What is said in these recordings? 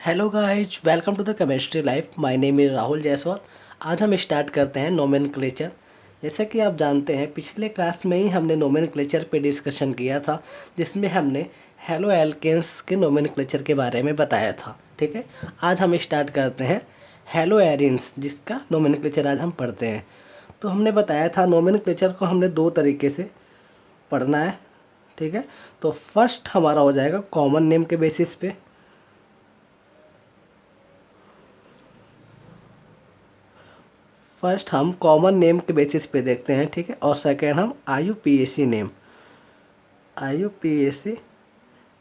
Hello guys, welcome to the chemistry life. My name is Rahul Jaiswal. आज हम start करते हैं नोमेनक्लेचर। जैसा कि आप जानते हैं, पिछले क्लास में ही हमने नोमेनक्लेचर पे डिस्कशन किया था, जिसमें हमने हेलो एल्केन्स के नोमेनक्लेचर के बारे में बताया था। ठीक है, आज हम स्टार्ट करते हैं हेलो एरिन्स, जिसका नोमेनक्लेचर आज हम पढ़ते हैं। तो हमने बताया था नोमेनक्लेचर को हमने दो तरीके से पढ़ना है। ठीक है, तो फर्स्ट हमारा हो जाएगा कॉमन नेम के बेसिस पे। फर्स्ट हम कॉमन नेम के बेसिस पे देखते हैं। ठीक है, और सेकेंड हम IUPAC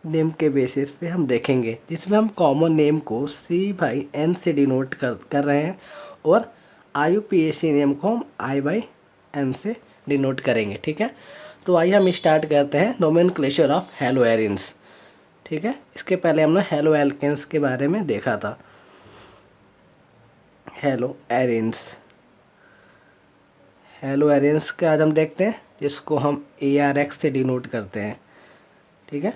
नेम के बेसिस पे हम देखेंगे, जिसमें हम कॉमन नेम को C/N से डिनोट कर रहे हैं और IUPAC नेम को हम I/N से डिनोट करेंगे। ठीक है, तो आइए हम स्टार्ट करते हैं नोमेनक्लेचर ऑफ हेलो एरिन्स। ठीक है, इसके पहले हमने हेलो एल्केन्स के बारे में देखा था। हेलो एरिन्स के आज हम देखते हैं, जिसको हम ARX से डिनोट करते हैं। ठीक है,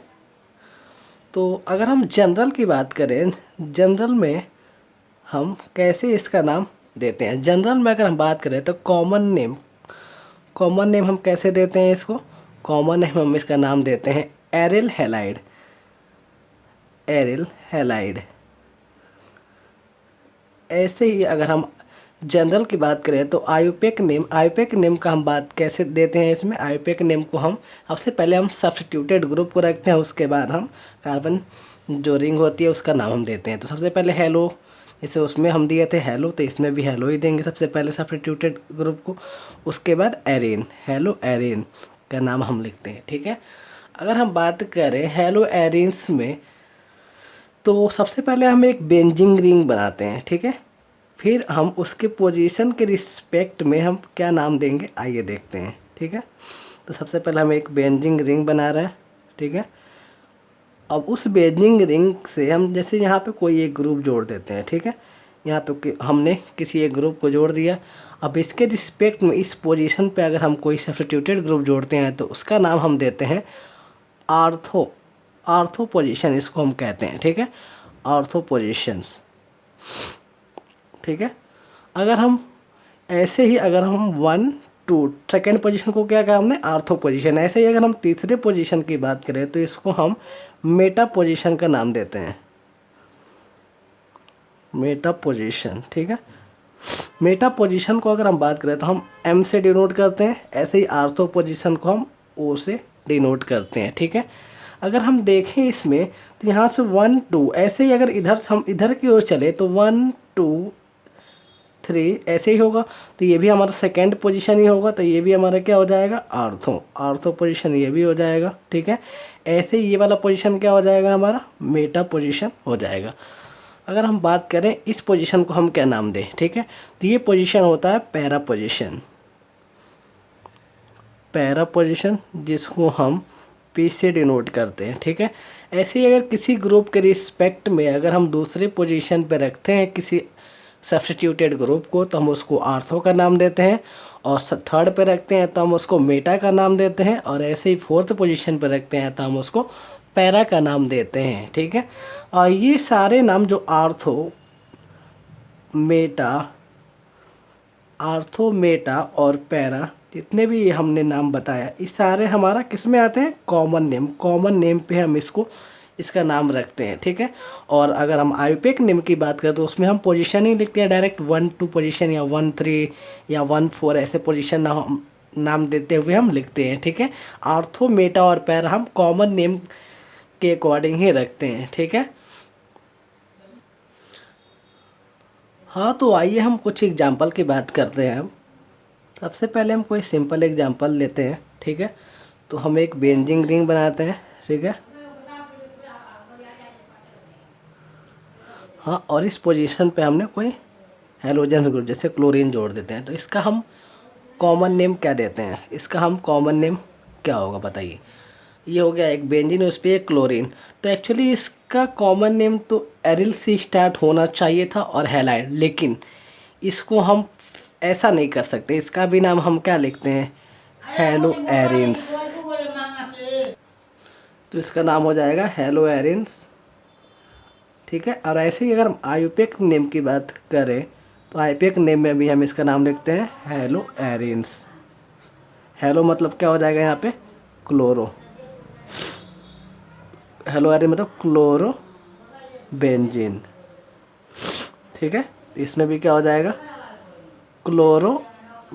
तो अगर हम जनरल की बात करें, जनरल में हम कैसे इसका नाम देते हैं। जनरल में अगर हम बात करें तो कॉमन नेम हम कैसे देते हैं इसको। कॉमन नेम हम इसका नाम देते हैं एरिल हैलाइड। ऐसे ही अगर हम जनरल की बात करें तो आयुपेक नेम का हम बात कैसे देते हैं। इसमें आयुपेक नेम को हम सबसे पहले हम सब्स्टिट्यूटेड ग्रुप को रखते हैं, उसके बाद हम कार्बन जो रिंग होती है उसका नाम हम देते हैं। तो सबसे पहले हेलो, जैसे उसमें हम दिए थे हेलो, तो इसमें भी हेलो ही देंगे सबसे पहले सब्स्टिट्यूटेड ग्रुप को। उसके बाद एरिन, हेलो एरिन का नाम हम लिखते हैं। ठीक है, अगर हम बात करें हेलो एरिन्स में, तो सबसे पहले हम एक बेंजिंग रिंग बनाते हैं। ठीक है, फिर हम उसके पोजीशन के रिस्पेक्ट में हम क्या नाम देंगे, आइए देखते हैं। ठीक है, तो सबसे पहले हम एक बेंजिंग रिंग बना रहे हैं। ठीक है, अब उस बेंजिंग रिंग से हम जैसे यहाँ पे कोई एक ग्रुप जोड़ देते हैं। ठीक है, यहाँ पे हमने किसी एक ग्रुप को जोड़ दिया। अब इसके रिस्पेक्ट में इस पोजीशन पे अगर हम कोई सब्स्टिट्यूटेड ग्रुप जोड़ते हैं तो उसका नाम हम देते हैं आर्थो पोजीशन, इसको हम कहते हैं। ठीक है, आर्थो पोजीशंस। ठीक है, अगर हम ऐसे ही अगर हम 1 2 सेकेंड पोजीशन को क्या कहा हमने, आर्थो पोजीशन। ऐसे ही अगर हम तीसरे पोजीशन की बात करें तो इसको हम मेटा पोजीशन का नाम देते हैं, मेटा पोजीशन। ठीक है, मेटा पोजीशन को अगर हम बात करें तो हम M से डिनोट करते हैं। ऐसे ही आर्थो पोजीशन को हम O से डिनोट करते हैं। ठीक है, अगर हम देखें इसमें तो यहाँ से 1 2, ऐसे ही अगर हम इधर की ओर चले तो 1 2 3 ऐसे ही होगा, तो ये भी हमारा सेकेंड पोजीशन ही होगा। तो ये भी हमारा क्या हो जाएगा, आर्थो पोजीशन ये भी हो जाएगा। ठीक है, ऐसे ही ये वाला पोजीशन क्या हो जाएगा, हमारा मेटा पोजीशन हो जाएगा। अगर हम बात करें इस पोजीशन को हम क्या नाम दें। ठीक है, तो ये पोजीशन होता है पैरा पोजीशन, जिसको हम P से डिनोट करते हैं। ठीक है, ऐसे ही अगर किसी ग्रुप के रिस्पेक्ट में अगर हम दूसरे पोजीशन पे रखते हैं किसी सब्स्टिट्यूटेड ग्रुप को, तो हम उसको आर्थो का नाम देते हैं। और थर्ड पे रखते हैं तो हम उसको मेटा का नाम देते हैं। और ऐसे ही फोर्थ पोजीशन पे रखते हैं तो हम उसको पैरा का नाम देते हैं। ठीक है, और ये सारे नाम जो आर्थो मेटा और पैरा, जितने भी ये हमने नाम बताया, ये सारे हमारा किस में आते हैं, कॉमन नेम पे हम इसका नाम रखते हैं। ठीक है, और अगर हम आयुपेक नेम की बात करें तो उसमें हम पोजीशन ही लिखते हैं, डायरेक्ट 1 2 पोजीशन या 1 3 या 1 4 ऐसे पोजीशन नाम देते हुए हम लिखते हैं। ठीक है, आर्थो मेटा और पैरा हम कॉमन नेम के अकॉर्डिंग ही रखते हैं। ठीक है, हाँ, तो आइए हम कुछ एग्जाम्पल की बात करते हैं। सबसे पहले हम कोई सिंपल एग्जांपल लेते हैं। ठीक है, तो हम एक बेंजिंग रिंग बनाते हैं। ठीक है, हाँ, और इस पोजीशन पे हमने कोई हेलोजन ग्रुप जैसे क्लोरीन जोड़ देते हैं। तो इसका हम कॉमन नेम क्या देते हैं, इसका हम कॉमन नेम क्या होगा बताइए। ये हो गया एक बेंजीन, उस पर एक क्लोरीन। तो एक्चुअली इसका कॉमन नेम तो एरिल से स्टार्ट होना चाहिए था और हैलाइड, लेकिन इसको हम ऐसा नहीं कर सकते। इसका भी नाम हम क्या लिखते हैं, हेलो एरिन्स। तो इसका नाम हो जाएगा हेलो एरिन्स ठीक है। और ऐसे ही अगर हम आईयूपीएक नेम की बात करें तो आईयूपीएक नेम में भी हम इसका नाम लिखते हैं हेलो एरिन्स। हेलो मतलब क्या हो जाएगा यहाँ पे क्लोरो, हेलो एरिन मतलब क्लोरो बेंजीन, ठीक है। इसमें भी क्या हो जाएगा क्लोरो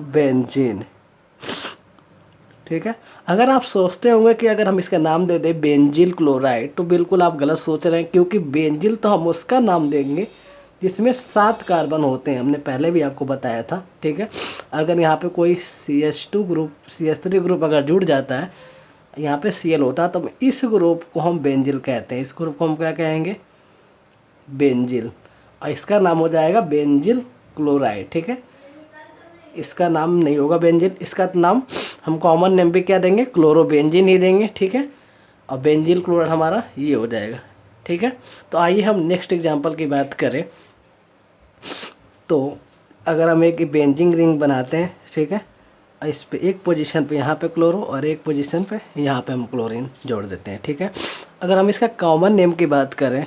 बेंजीन, ठीक है। अगर आप सोचते होंगे कि अगर हम इसका नाम दे दें बेंजिल क्लोराइड तो बिल्कुल आप गलत सोच रहे हैं, क्योंकि बेंजिल तो हम उसका नाम देंगे जिसमें 7 कार्बन होते हैं, हमने पहले भी आपको बताया था, ठीक है। अगर यहाँ पे कोई CH2 ग्रुप CH3 ग्रुप अगर जुड़ जाता है, यहाँ पे Cl होता है, तो इस ग्रुप को हम बेंजिल कहते हैं। इस ग्रुप को हम क्या कहेंगे बेंजिल, और इसका नाम हो जाएगा बेंजिल क्लोराइड, ठीक है। इसका नाम नहीं होगा बेंजिल, इसका नाम हम कॉमन नेम भी क्या देंगे क्लोरोबेंजीन ही देंगे, ठीक है। और बेंजिल क्लोराइड हमारा ये हो जाएगा, ठीक है। तो आइए हम नेक्स्ट एग्जांपल की बात करें। तो अगर हम एक बेंजीन रिंग बनाते हैं, ठीक है, इस पे एक पोजीशन पे यहाँ पे क्लोरो और एक पोजीशन पे यहाँ पे हम क्लोरीन जोड़ देते हैं, ठीक है। अगर हम इसका कॉमन नेम की बात करें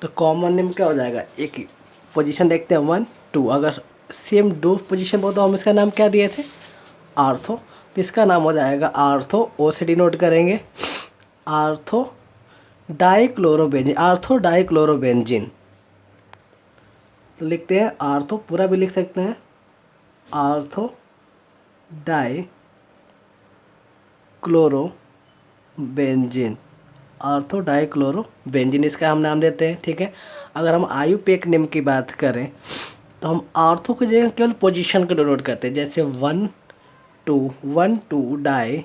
तो कॉमन नेम क्या हो जाएगा, एक पोजीशन देखते हैं 1 2, अगर सेम 2 पोजीशन पर तो हम इसका नाम क्या दिए थे आर्थो, तो इसका नाम हो जाएगा आर्थो, ओ से डिनोट करेंगे आर्थो डाइक्लोरोबेंजीन, आर्थो डाइक्लोरोबेंजीन। तो लिखते हैं आर्थो, पूरा भी लिख सकते हैं ortho dichlorobenzene, ortho dichlorobenzene हम नाम देते हैं, ठीक है। अगर हम आईयूपीएक नेम की बात करें तो हम आर्थो की जगह केवल पोजीशन को डिनोट करते हैं, जैसे 1 2 die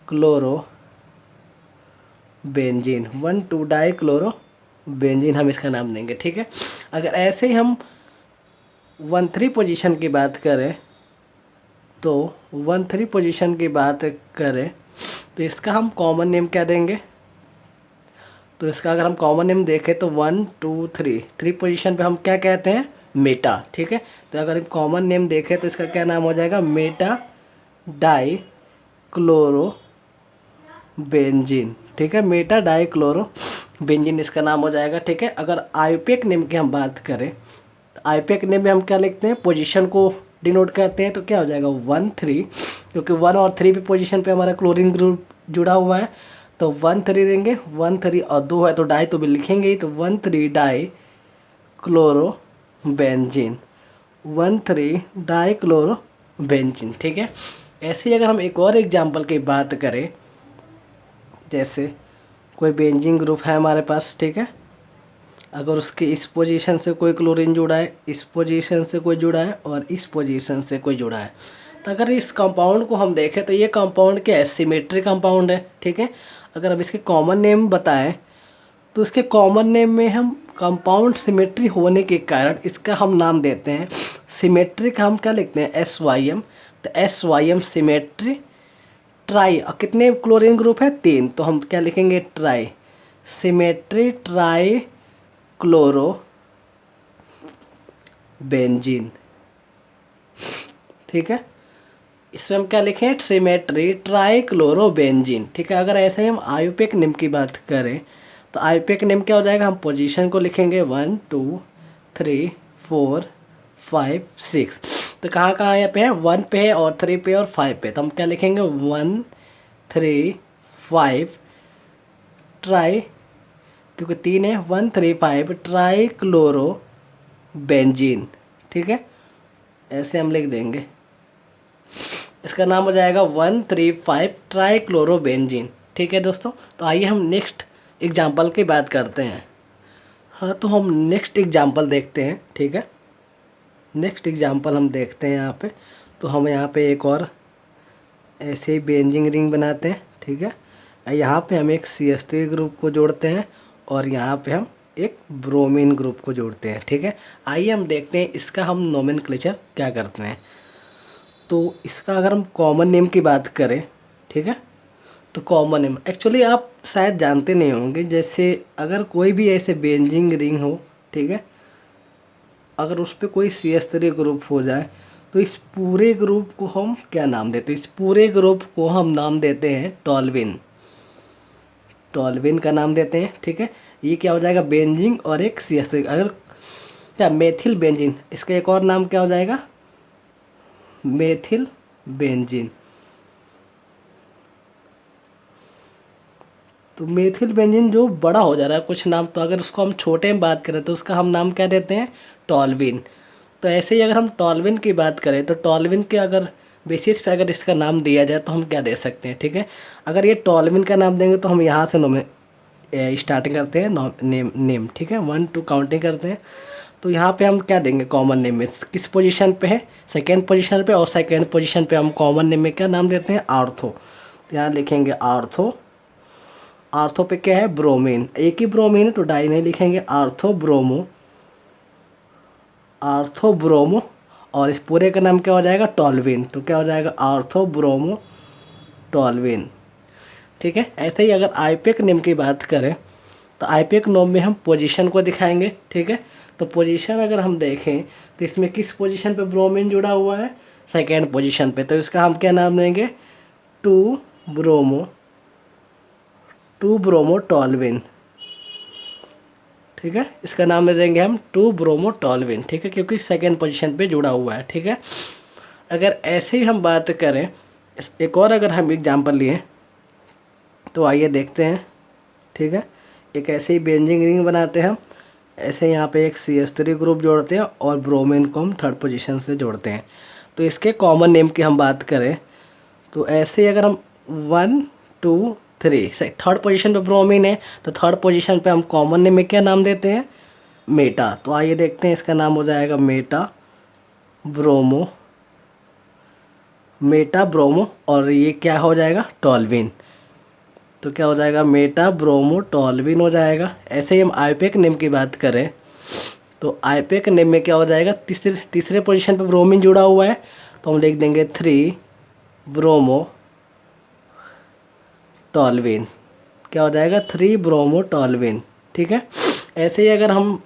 chloro benzene, 1 2 die chloro benzene हम इसका नाम देंगे, ठीक है। अगर ऐसे ही हम 1 3 पोजीशन की बात करें तो 1 3 पोजीशन की बात करें तो इसका हम कॉमन नेम क्या देंगे, तो इसका अगर हम कॉमन नेम देखें तो 1 2 3 पोजीशन पे हम क्या कहते हैं मेटा, ठीक है। तो अगर हम कॉमन नेम देखें तो इसका क्या नाम हो जाएगा मेटा डाई क्लोरो बेंजीन, ठीक है, मेटा डाई क्लोरो बेंजीन इसका नाम हो जाएगा, ठीक है। अगर आईयूपीएक नेम की हम बात करें तो आईयूपीएक नेम में हम क्या लिखते हैं पोजीशन को डिनोट करते हैं, तो क्या हो जाएगा 1 3, क्योंकि 1 और 3 पे पोजीशन पे हमारा क्लोरीन ग्रुप जुड़ा हुआ है, तो 1 3 देंगे, 1 3 और 2 है तो डाई तो भी लिखेंगे ही, तो 1 3 die chloro benzene, 1 3 die chloro benzene, ठीक है। ऐसे ही अगर हम एक और एग्जांपल की बात करें, जैसे कोई बेंजीन ग्रुप है हमारे पास, ठीक है, अगर उसके इस पोजीशन से कोई क्लोरीन जुड़ा है, इस पोजीशन से कोई जुड़ा है और इस पोजीशन से कोई जुड़ा है, तो अगर इस कंपाउंड को हम देखें तो ये कंपाउंड क्या है सिमेट्री कंपाउंड है, ठीक है। अगर हम इसके कॉमन नेम बताएं तो इसके कॉमन नेम में हम कंपाउंड सिमेट्री होने के कारण इसका हम नाम देते हैं सिमेट्री का हम क्या लिखते हैं SYM, तो SYM सिमेट्री ट्राई, और कितने क्लोरीन ग्रुप है 3, तो हम क्या लिखेंगे try symmetry try chloro benzene, ठीक है। इसमें हम क्या लिखें सिमेट्री ट्राई क्लोरो बेंजीन, ठीक है। अगर ऐसे ही हम आईयूपीएक नेम की बात करें तो आईयूपीएक नेम क्या हो जाएगा, हम पोजीशन को लिखेंगे 1 2 3 4 5 6, तो कहाँ कहाँ यहाँ पे है 1 पे है और 3 पे और 5 पे, तो हम क्या लिखेंगे 1 3 5 ट्राई, क्योंकि 3 है 1 3 5 ट्राई क्लोरो बेंजीन, ठीक है। ऐसे हम लिख देंगे, इसका नाम हो जाएगा 1 3 5 ट्राई क्लोरो बेंजीन, ठीक है दोस्तों। तो आइए हम नेक्स्ट एग्जाम्पल की बात करते हैं। हाँ, तो हम नेक्स्ट एग्जाम्पल देखते हैं, ठीक है। नेक्स्ट एग्जाम्पल हम देखते हैं यहाँ पे, तो हम यहाँ पे एक और ऐसे ही बेंजीन रिंग बनाते हैं, ठीक है। यहाँ पे हम एक CH3 ग्रुप को जोड़ते हैं और यहाँ पे हम एक ब्रोमीन ग्रुप को जोड़ते हैं, ठीक है। आइए हम देखते हैं इसका हम नोमेनक्लेचर क्या करते हैं। तो इसका अगर हम कॉमन नेम की बात करें, ठीक है, तो कॉमन नेम एक्चुअली आप शायद जानते नहीं होंगे, जैसे अगर कोई भी ऐसे बेंजीन रिंग हो, ठीक है, अगर उस पर कोई CH3 ग्रुप हो जाए तो इस पूरे ग्रुप को हम क्या नाम देते हैं, इस पूरे ग्रुप को हम नाम देते हैं टॉल्विन, टॉल्विन का नाम देते हैं। ठीक है, ये क्या हो जाएगा, बेंजीन और एक CH3। अगर क्या मेथिल बेंजीन, इसका एक और नाम क्या हो जाएगा, मेथिल बेंजीन। तो मेथिल बेंजीन जो बड़ा हो जा रहा है कुछ नाम, तो अगर उसको हम छोटे में बात करें तो उसका हम नाम क्या देते हैं, टॉल्विन। तो ऐसे ही अगर हम टॉल्विन की बात करें तो टॉल्विन के अगर बेसिस पे अगर इसका नाम दिया जाए तो हम क्या दे सकते हैं। ठीक है, अगर ये टॉल्विन का नाम देंगे तो हम यहाँ से स्टार्टिंग करते हैं नेम। ठीक है, 1 2 काउंटिंग करते हैं। तो यहाँ पे हम क्या देंगे, कॉमन नेम में किस पोजीशन पे है, सेकेंड पोजीशन पे, और सेकेंड पोजीशन पे हम कॉमन नेम में क्या नाम देते हैं, आर्थो। तो यहाँ लिखेंगे आर्थो। आर्थो पे क्या है, ब्रोमीन, एक ही ब्रोमीन है तो डाई नहीं लिखेंगे, आर्थो ब्रोमो, आर्थो ब्रोमो। और इस पूरे का नाम क्या हो जाएगा, टॉल्विन। तो क्या हो जाएगा, आर्थो ब्रोमो टॉल्विन। ठीक है, ऐसे ही अगर आईपेक नेम की बात करें तो आईपेक नेम में हम पोजीशन को दिखाएंगे। ठीक है, तो पोजीशन अगर हम देखें तो इसमें किस पोजीशन पे ब्रोमीन जुड़ा हुआ है, सेकेंड पोजीशन पे। तो इसका हम क्या नाम देंगे, 2 ब्रोमो टॉल्विन। ठीक है, इसका नाम दे देंगे हम 2 ब्रोमो टॉल्विन। ठीक है, क्योंकि सेकेंड पोजीशन पे जुड़ा हुआ है। ठीक है, अगर ऐसे ही हम बात करें, एक और अगर हम एग्जांपल लिए तो आइए देखते हैं। ठीक है, एक ऐसे ही बेंजीन रिंग बनाते हैं हम, ऐसे यहाँ पे एक CH3 ग्रुप जोड़ते हैं और ब्रोमीन को हम थर्ड पोजीशन से जोड़ते हैं। तो इसके कॉमन नेम की हम बात करें तो ऐसे ही अगर हम 1 2 3 से थर्ड पोजीशन पे ब्रोमीन है तो थर्ड पोजीशन पे हम कॉमन नेम में क्या नाम देते हैं, मेटा। तो आइए देखते हैं, इसका नाम हो जाएगा मेटा ब्रोमो, और ये क्या हो जाएगा, टॉल्विन। तो क्या हो जाएगा, मेटा ब्रोमो टॉल्विन हो जाएगा। ऐसे ही हम आईपेक नेम की बात करें तो आईपेक नेम में क्या हो जाएगा, तीसरे पोजीशन पे ब्रोमीन जुड़ा हुआ है तो हम लिख देंगे 3 ब्रोमो टॉल्विन। क्या हो जाएगा, 3 ब्रोमो टॉल्विन। ठीक है, ऐसे ही अगर हम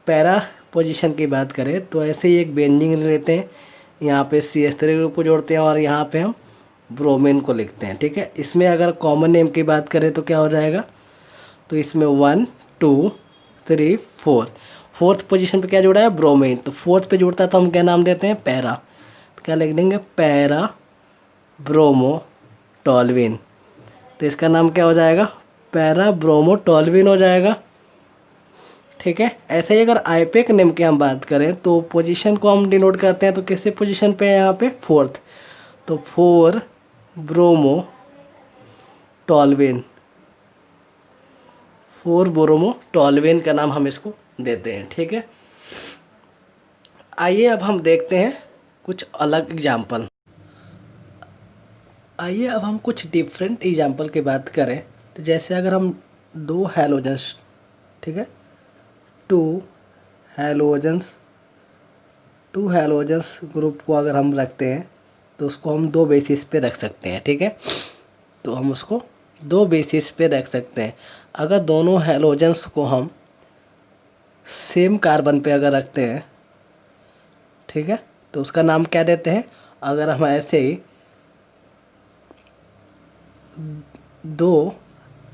पैरा पोजीशन की बात करें तो ऐसे ही एक बेंजीन लेते हैं, यहाँ पे CH3 ग्रुप को जोड़ते हैं और यहाँ पे हम ब्रोमीन को लिखते हैं। ठीक है, इसमें अगर कॉमन नेम की बात करें तो क्या हो जाएगा, तो इसमें 1 2 3 4, फोर्थ पोजीशन पे क्या जुड़ा है, ब्रोमीन। तो फोर्थ पे जुड़ता है तो हम क्या नाम देते हैं, पैरा। तो क्या लिख देंगे, पैरा ब्रोमो टॉल्विन। तो इसका नाम क्या हो जाएगा, पैरा ब्रोमो टॉल्विन हो जाएगा। ठीक है, ऐसे ही अगर आईपेक नेम की हम बात करें तो पोजीशन को हम डिनोट करते हैं तो किसी पोजीशन पे है यहाँ पे, फोर्थ। तो 4 ब्रोमो टॉल्विन, 4 ब्रोमो टॉल्विन का नाम हम इसको देते हैं। ठीक है, आइए अब हम देखते हैं कुछ अलग एग्जाम्पल। आइए अब हम कुछ डिफरेंट एग्जाम्पल की बात करें तो जैसे अगर हम 2 हैलोजन्स, ठीक है, 2 हैलोजन्स ग्रुप को अगर हम रखते हैं तो उसको हम 2 बेसिस पे रख सकते हैं। ठीक है, तो हम उसको 2 बेसिस पे रख सकते हैं। अगर दोनों हैलोजन्स को हम सेम कार्बन पे अगर रखते हैं, ठीक है, तो उसका नाम क्या देते हैं। अगर हम ऐसे ही 2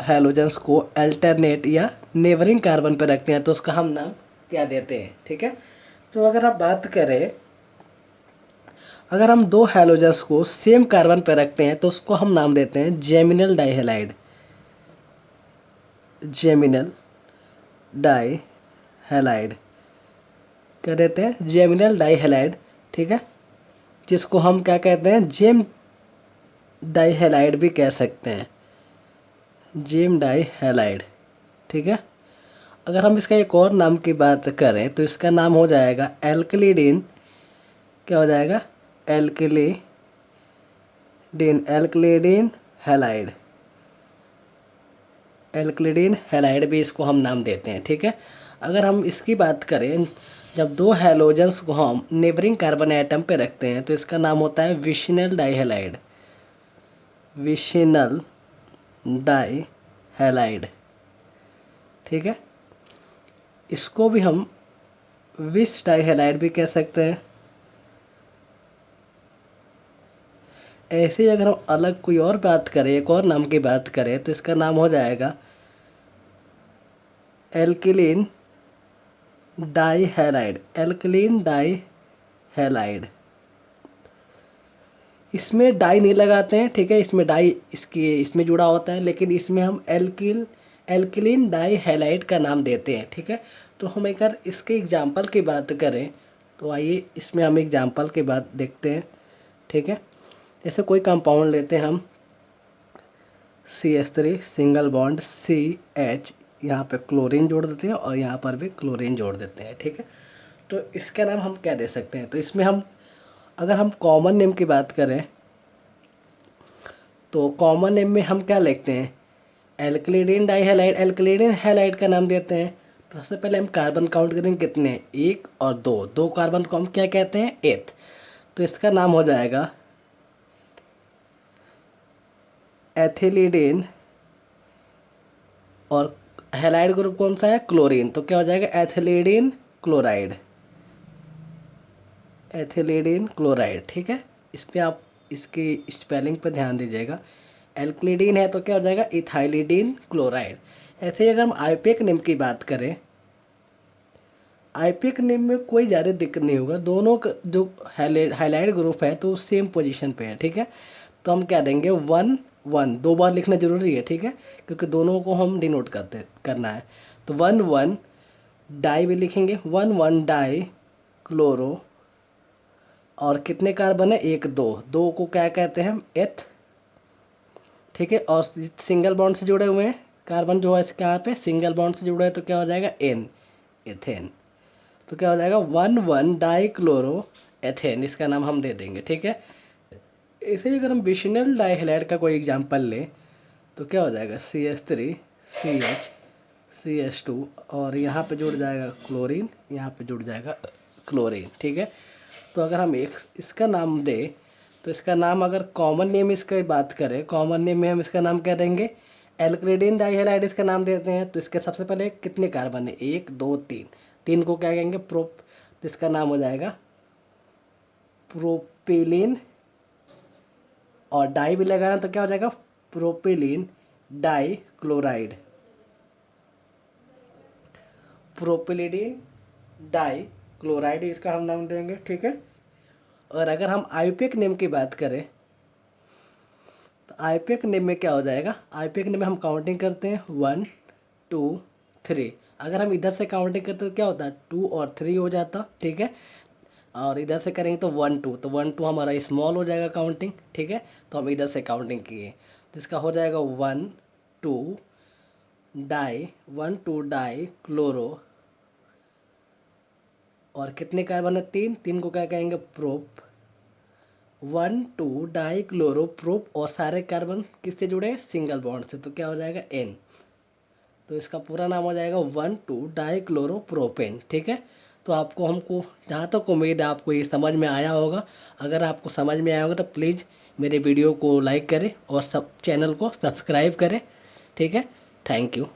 हैलोजन्स को अल्टरनेट या नेबरिंग कार्बन पे रखते हैं तो उसका हम नाम क्या देते हैं। ठीक है, तो अगर आप बात करें, अगर हम 2 हैलोजन्स को सेम कार्बन पे रखते हैं तो उसको हम नाम देते हैं जेमिनल डाइहैलाइड। जेमिनल डाइहैलाइड क्या देते हैं, जेमिनल डाइहैलाइड। ठीक है, जिसको हम क्या कहते हैं, जेम डाइहैलाइड भी कह सकते हैं, जेम डाइहैलाइड। ठीक है, अगर हम इसका एक और नाम की बात करें तो इसका नाम हो जाएगा एल्कलीडिन। क्या हो जाएगा, एल्कलीडिन हैलाइड। एल्कलीडिन हैलाइड भी इसको हम नाम देते हैं। ठीक है, अगर हम इसकी बात करें, जब 2 हैलोजन्स को हम नेबरिंग कार्बन एटम पे रखते हैं तो इसका नाम होता है विशिनल डाइहैलाइड। विशिनल डाइहैलाइड। ठीक है, इसको भी हम विश डाइहैलाइड भी कह सकते हैं। ऐसे ही अगर हम अलग कोई और बात करें, एक और नाम की बात करें तो इसका नाम हो जाएगा एल्किलीन डाइहैलाइड, एल्किलीन डाइहैलाइड। इसमें डाई नहीं लगाते हैं, ठीक है, इसमें डाई इसमें जुड़ा होता है, लेकिन इसमें हम एल्किलीन डाइहैलाइड का नाम देते हैं, ठीक है। तो हम एक बार इसके एग्जाम्पल की बात करें तो आइए इसमें हम एग्जाम्पल की बात देखते हैं, ठीक है। जैसे कोई कंपाउंड लेते हैं हम CH3 सिंगल बॉन्ड CH, यहाँ पे क्लोरीन जोड़ देते हैं और यहाँ पर भी क्लोरीन जोड़ देते हैं, ठीक है। तो इसका नाम हम क्या दे सकते हैं, तो इसमें हम अगर हम कॉमन नेम की बात करें तो कॉमन नेम में हम क्या लिखते हैं, एल्किलीन डाइहैलाइड, एल्किलीन हैलाइड का नाम देते हैं। तो सबसे पहले हम कार्बन काउंट करेंगे कितने, 1 और 2, 2 कार्बन को हम क्या कहते हैं, एथ। तो इसका नाम हो जाएगा एथिलीडेन, और हैलाइड ग्रुप कौन सा है, क्लोरीन, तो क्या हो जाएगा एथिलीडीन क्लोराइड, एथिलीडीन क्लोराइड, ठीक है। इस पर आप इसकी स्पेलिंग पर ध्यान दीजिएगा। एल्किलीडीन है तो क्या हो जाएगा इथाइलिडीन क्लोराइड। ऐसे ही अगर हम आईयूपीएक नेम की बात करें, आईयूपीएक नेम में कोई ज़्यादा दिक्कत नहीं होगा, दोनों का जो हाईलाइट ग्रुप है तो सेम पोजीशन पे है, ठीक है। तो हम क्या देंगे 1 1, 2 बार लिखना जरूरी है, ठीक है, क्योंकि दोनों को हम डिनोट करना है। तो 1 1 डाई भी लिखेंगे, 1 1 डाई क्लोरो, और कितने कार्बन है, 1 2, 2 को क्या कहते हैं हम एथ, ठीक है। और सिंगल बॉन्ड से जुड़े हुए हैं कार्बन जो है इसके यहाँ पे सिंगल बॉन्ड से जुड़ा है तो क्या हो जाएगा एन, एथेन। तो क्या हो जाएगा 1 1 डाई क्लोरो एथेन, इसका नाम हम दे देंगे, ठीक है। ऐसे ही अगर हम विशिनल डाइहैलाइड का कोई एग्जांपल लें तो क्या हो जाएगा CH3 CH CH2, और यहाँ पे जुड़ जाएगा क्लोरीन, यहाँ पे जुड़ जाएगा क्लोरीन, ठीक है। तो अगर हम एक इसका नाम दें तो इसका नाम अगर कॉमन नेम इसकी बात करें, कॉमन नेम में हम इसका नाम क्या देंगे, एल्किलीन डाइहैलाइड इसका नाम देते हैं। तो इसके सबसे पहले कितने कार्बन है, 1 2 3, 3 को क्या कहेंगे प्रोप, तो इसका नाम हो जाएगा प्रोपिलीन, और डाई भी लगाना तो क्या हो जाएगा propylene dichloride, propylene dichloride इसका हम नाम देंगे, ठीक है। और अगर हम आईयूपीएक नेम की बात करें तो आईयूपीएक नेम में क्या हो जाएगा, आईयूपीएक नेम में हम काउंटिंग करते हैं 1 2 3, अगर हम इधर से काउंटिंग करते तो क्या होता है 2 और 3 हो जाता, ठीक है। और इधर से करेंगे तो 1 2, तो 1 2 हमारा स्मॉल हो जाएगा काउंटिंग, ठीक है। तो हम इधर से काउंटिंग किए तो इसका हो जाएगा 1 2 डाई, 1 2 डाई क्लोरो, और कितने कार्बन है 3, 3 को क्या कहेंगे प्रोप, 1 2 डाई क्लोरो प्रोप, और सारे कार्बन किससे जुड़े सिंगल बॉन्ड से, तो क्या हो जाएगा N। तो इसका पूरा नाम हो जाएगा 1 2 डाई क्लोरो प्रोपेन, ठीक है। तो आपको हमको जहाँ तक उम्मीद है आपको ये समझ में आया होगा। अगर आपको समझ में आया होगा तो प्लीज़ मेरे वीडियो को लाइक करें और सब चैनल को सब्सक्राइब करें, ठीक है। Thank you.